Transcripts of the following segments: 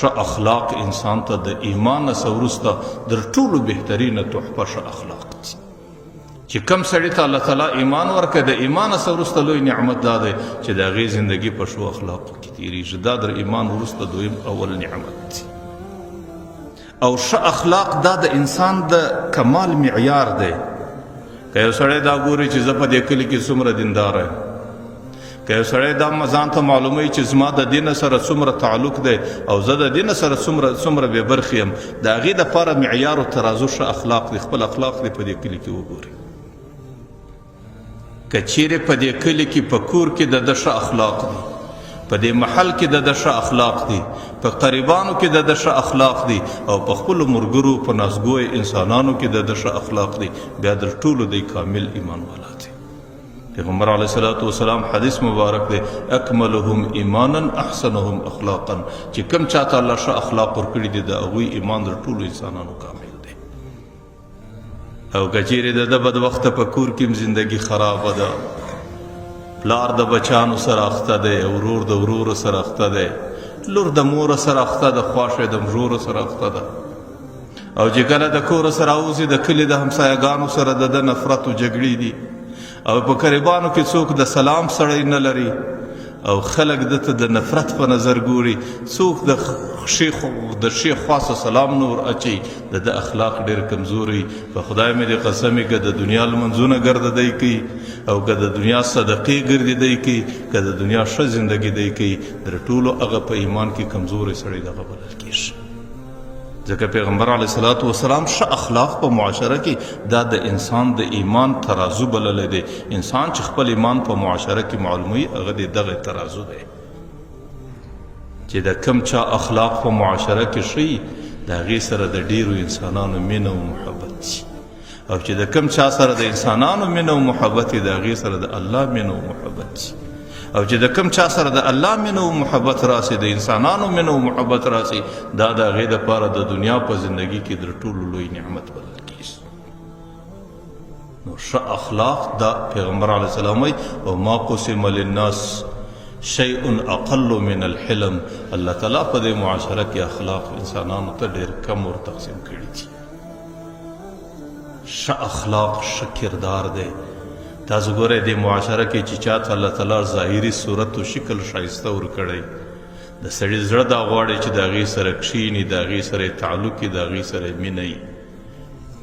ښه اخلاق انسان ته د ایمان نه وروسته در ټولو بهترینه تحفه ښه اخلاق دي. چې کم سړي ته الله تعالی ایمان ورکړي، د ایمان نه وروسته لوی نعمت دا دی چې د هغې زندګي په ښو اخلاقو کې تېرېږي. دا در ایمان وروسته دویم اول نعمت دی. او ښه اخلاق دا د انسان د کمال معیار دی. که یو سړی دا ګوري چې زه په دې کلي کې څومره دیندار یم، که یو سړی دا ځان ته معلوموي چې زما د دین سره څومره تعلق دی او زه د دین سره څومره بې برخې یم، د هغې دپاره معیار و ترازو ښه اخلاق دی. خپل اخلاق دې په دې کلي کې وګوري. که چیرې په دې کلي کې په کور کې د ده ښه اخلاق دي، په دې محل کې د ده ښه اخلاق دي، په قریبانو کې د ده ښه اخلاق دي، او په خپلو ملګرو په نازګویو انسانانو کې د ده ښه اخلاق دي، بیا در ټولو دی کامل ایمان والا دی. پیغمبر علیه الصلاة والسلام حدیث مبارک دی اکملهم ایمانا احسنهم اخلاقا، چې کم چاته الله ښه اخلاق ورکړي دي د هغوی ایمان در ټولو انسانانو کامل دی. او که چیرې د ده بدوخته په کور کې هم زندګي خرابه ده، پلار د بچانو سره اخته دی، ورور د ورور سره اخته دی، لور د مور سره اخته ده، خواښې د مژور سره اخته ده، او چې کله د کور سره اوځي د کلي د همسایهګانو سره د ده نفرت و جګړې دي، او په قریبانو کې څوک د سلام سړی نه لري او خلک دته د نفرت په نظر ګوري، څوک د شیخ خاصه سلام نور اچي، د ده اخلاق ډېر کمزوري. په خدای مې دې قسم وي که د دنیا لمنځونه ګرده دی کوي او که د دنیا صدقې ګرځي دی کوي، که د دنیا ښه زندګي دی کوي، در ټولو هغه په ایمان کې کمزوری سړی دغه بلل کېږي. ځکه پیغمبر علیه الصلاة والسلام ښه اخلاق په معاشره کې دا د انسان د ایمان ترازو بللی دی. انسان چې خپل ایمان په معاشره کې معلوموي هغه د دغه ترازو دی چې د کم چا اخلاق په معاشره کې ښیي د هغې سره د ډیرو انسانانو مینه و محبت شي، او چې د کم چا سره د انسانانو مینه و محبت د هغې سره د الله مینه و محبت شي، او چې د کم چا سره د الله مینه و محبت راسي، د انسانانو مینه و محبت راسي، دا د هغې دپاره د دنیا په زندګي کې در ټولو لوی نعمت بلل کېږي. نو ښه اخلاق دا پیغمبر علیه السلام وایي او ما قسم للناس شیء اقل من الحلم. الله تعالی په دې معاشره کې اخلاق انسانانو ته ډېر کم ور تقسیم کړي دي. ښه اخلاق ښه کردار دی. تاسو ګورئ دې معاشره کې چې چاته الله تعالی ظاهري صورت و شکل ښایسته ورکړی، د سړي زړه دا غواړي چې د هغې سره کښېني، د هغې سره یې تعلق وي، د هغې سره یې مینه وي.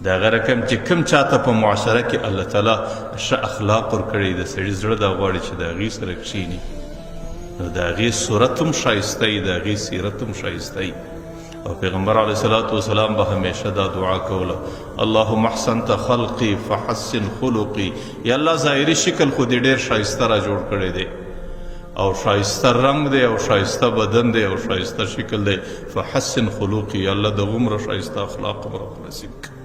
د هغه رقم چې کوم چاته په معاشره کې الله تعالی ښه اخلاق ورکړی، د سړي زړه دا غواړي چې د هغې سره کښېني، نو د هغې صورت هم ښایسته وي، د هغې سیرت هم ښایسته وي. او پیغمبر علیه الصلاة والسلام به همیشه دا دعا کوله اللهم احسنت خلقی فحسن خلقی. یا الله ظاهري شکل خو دې ډېر ښایسته را جوړ کړی دی، او ښایسته رنګ دی، او ښایسته بدن دی، او ښایسته شکل دی، فحسن خلقی. یا الله د غومره ښایسته اخلاق هم راته نصیب کړي.